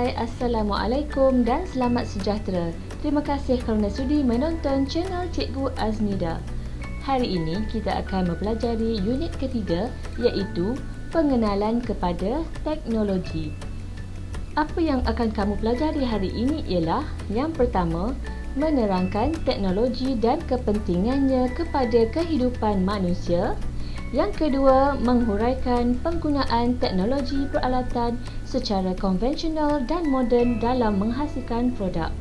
Hai, Assalamualaikum dan selamat sejahtera. Terima kasih kerana sudi menonton channel Cikgu Azmida. Hari ini kita akan mempelajari unit ketiga iaitu pengenalan kepada teknologi. Apa yang akan kamu pelajari hari ini ialah yang pertama, menerangkan teknologi dan kepentingannya kepada kehidupan manusia. Yang kedua, menghuraikan penggunaan teknologi peralatan secara konvensional dan moden dalam menghasilkan produk.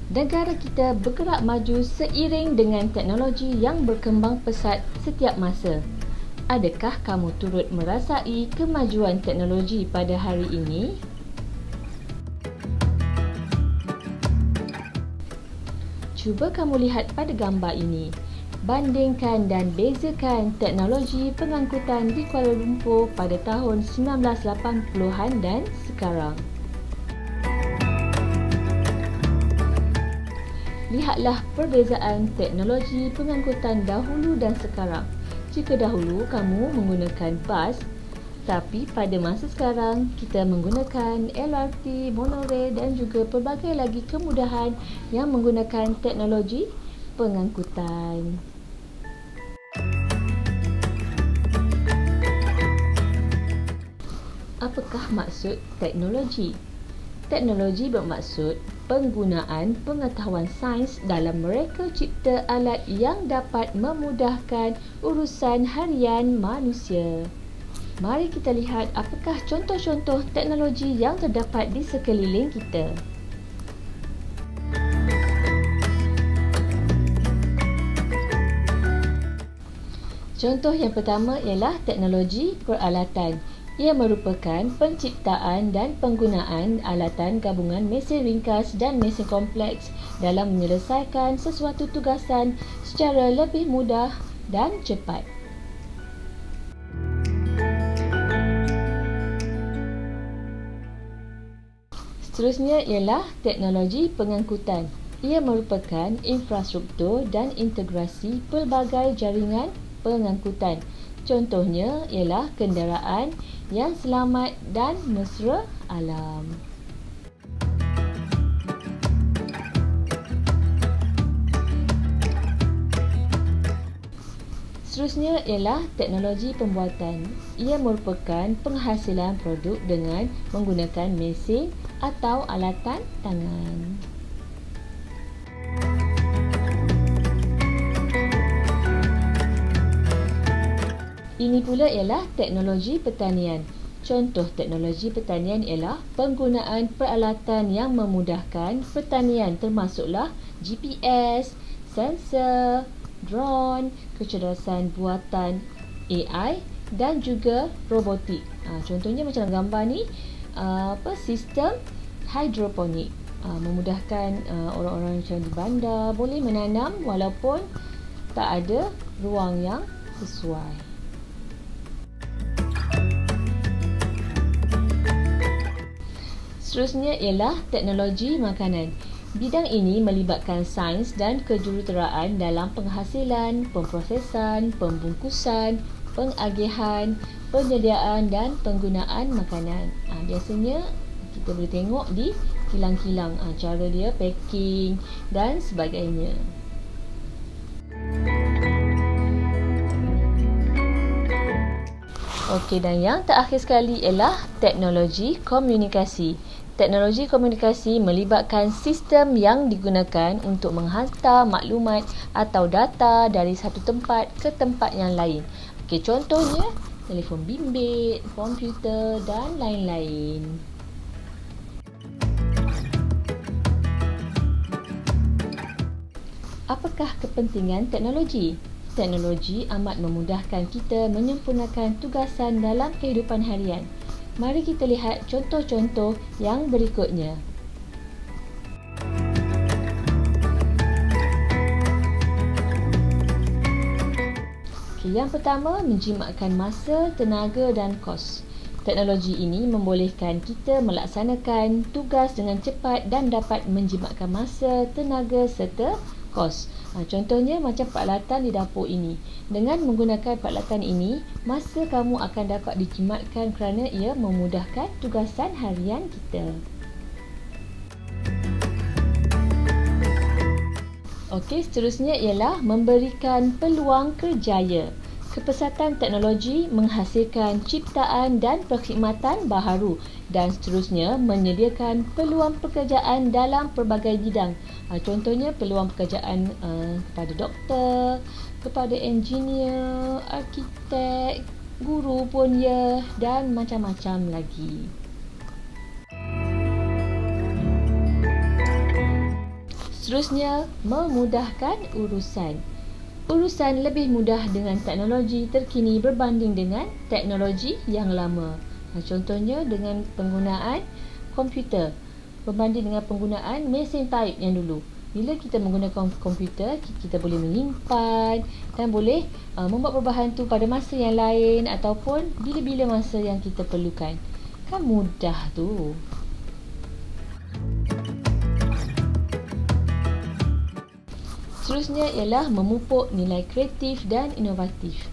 Negara kita bergerak maju seiring dengan teknologi yang berkembang pesat setiap masa. Adakah kamu turut merasai kemajuan teknologi pada hari ini? Cuba kamu lihat pada gambar ini. Bandingkan dan bezakan teknologi pengangkutan di Kuala Lumpur pada tahun 1980-an dan sekarang. Lihatlah perbezaan teknologi pengangkutan dahulu dan sekarang. Jika dahulu kamu menggunakan bas, tapi pada masa sekarang kita menggunakan LRT, monorail dan juga pelbagai lagi kemudahan yang menggunakan teknologi pengangkutan. Apakah maksud teknologi? Teknologi bermaksud penggunaan pengetahuan sains dalam mereka cipta alat yang dapat memudahkan urusan harian manusia. Mari kita lihat apakah contoh-contoh teknologi yang terdapat di sekeliling kita. Contoh yang pertama ialah teknologi peralatan. Ia merupakan penciptaan dan penggunaan alatan gabungan mesin ringkas dan mesin kompleks dalam menyelesaikan sesuatu tugasan secara lebih mudah dan cepat. Seterusnya ialah teknologi pengangkutan. Ia merupakan infrastruktur dan integrasi pelbagai jaringan pengangkutan. Contohnya ialah kenderaan yang selamat dan mesra alam. Seterusnya ialah teknologi pembuatan. Ia merupakan penghasilan produk dengan menggunakan mesin atau alatan tangan. Ini pula ialah teknologi pertanian. Contoh teknologi pertanian ialah penggunaan peralatan yang memudahkan pertanian termasuklah GPS, sensor, drone, kecerdasan buatan AI dan juga robotik. Contohnya macam gambar ni, sistem hidroponik. Memudahkan orang-orang macam di bandar boleh menanam walaupun tak ada ruang yang sesuai. Seterusnya ialah teknologi makanan. Bidang ini melibatkan sains dan kejuruteraan dalam penghasilan, pemprosesan, pembungkusan, pengagihan, penyediaan dan penggunaan makanan. Biasanya kita boleh tengok di kilang-kilang cara dia packing dan sebagainya. Okey, dan yang terakhir sekali ialah teknologi komunikasi. Teknologi komunikasi melibatkan sistem yang digunakan untuk menghantar maklumat atau data dari satu tempat ke tempat yang lain. Okey, contohnya telefon bimbit, komputer dan lain-lain. Apakah kepentingan teknologi? Teknologi amat memudahkan kita menyempurnakan tugasan dalam kehidupan harian. Mari kita lihat contoh-contoh yang berikutnya. Yang pertama, menjimatkan masa, tenaga dan kos. Teknologi ini membolehkan kita melaksanakan tugas dengan cepat dan dapat menjimatkan masa, tenaga serta kos. Contohnya macam peralatan di dapur ini. Dengan menggunakan peralatan ini, masa kamu akan dapat dijimatkan kerana ia memudahkan tugasan harian kita. Okey, seterusnya ialah memberikan peluang kerjaya. Kepesatan teknologi menghasilkan ciptaan dan perkhidmatan baharu dan seterusnya menyediakan peluang pekerjaan dalam pelbagai bidang. Contohnya peluang pekerjaan kepada doktor, kepada engineer, arkitek, guru pun ya, dan macam-macam lagi. Seterusnya, memudahkan urusan. Urusan lebih mudah dengan teknologi terkini berbanding dengan teknologi yang lama. Contohnya dengan penggunaan komputer berbanding dengan penggunaan mesin taip yang dulu. Bila kita menggunakan komputer, kita boleh menyimpan dan boleh membuat perubahan tu pada masa yang lain ataupun bila-bila masa yang kita perlukan. Kan mudah tu. Seterusnya ialah memupuk nilai kreatif dan inovatif.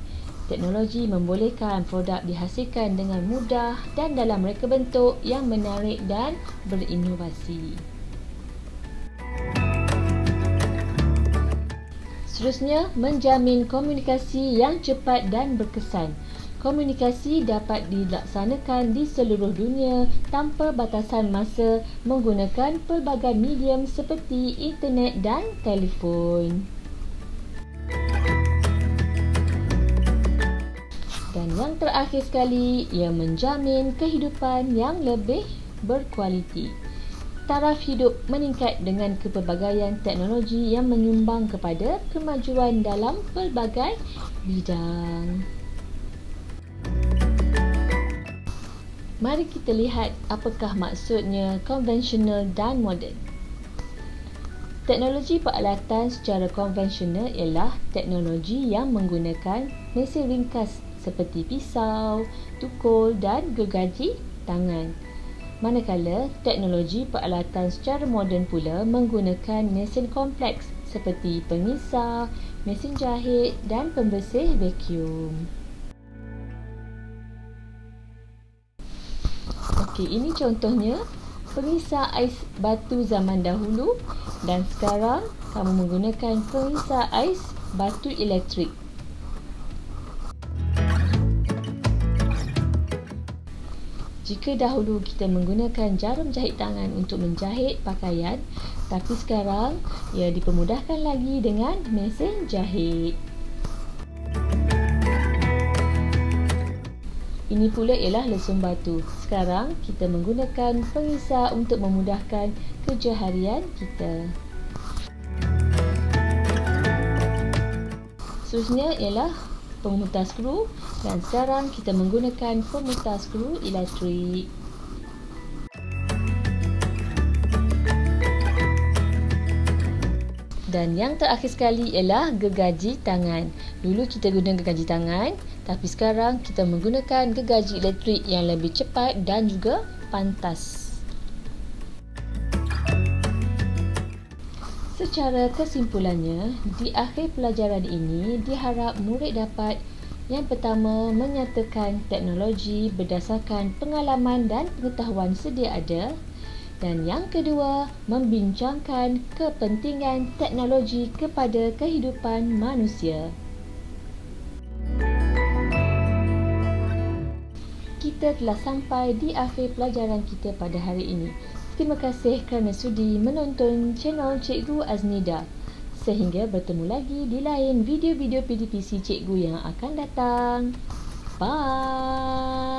Teknologi membolehkan produk dihasilkan dengan mudah dan dalam reka bentuk yang menarik dan berinovasi. Seterusnya, menjamin komunikasi yang cepat dan berkesan. Komunikasi dapat dilaksanakan di seluruh dunia tanpa batasan masa menggunakan pelbagai medium seperti internet dan telefon. Dan yang terakhir sekali, ia menjamin kehidupan yang lebih berkualiti. Taraf hidup meningkat dengan kepelbagaian teknologi yang menyumbang kepada kemajuan dalam pelbagai bidang. Mari kita lihat apakah maksudnya konvensional dan moden. Teknologi peralatan secara konvensional ialah teknologi yang menggunakan mesin ringkas seperti pisau, tukul dan gergaji tangan. Manakala teknologi peralatan secara moden pula menggunakan mesin kompleks seperti pengisar, mesin jahit dan pembersih vacuum. Okey, ini contohnya pengisar ais batu zaman dahulu dan sekarang kamu menggunakan pengisar ais batu elektrik. Jika dahulu kita menggunakan jarum jahit tangan untuk menjahit pakaian, tapi sekarang ia dipermudahkan lagi dengan mesin jahit. Ini pula ialah lesung batu. Sekarang kita menggunakan pengisar untuk memudahkan kerja harian kita. Seterusnya ialah pemutar skru dan sekarang kita menggunakan pemutar skru elektrik. Dan yang terakhir sekali ialah gergaji tangan. Dulu kita guna gergaji tangan, tapi sekarang kita menggunakan gergaji elektrik yang lebih cepat dan juga pantas. Secara kesimpulannya, di akhir pelajaran ini diharap murid dapat yang pertama menyatakan teknologi berdasarkan pengalaman dan pengetahuan sedia ada. Dan yang kedua, membincangkan kepentingan teknologi kepada kehidupan manusia. Kita telah sampai di akhir pelajaran kita pada hari ini. Terima kasih kerana sudi menonton channel Cikgu Aznida. Sehingga bertemu lagi di lain video-video PDPC Cikgu yang akan datang. Bye!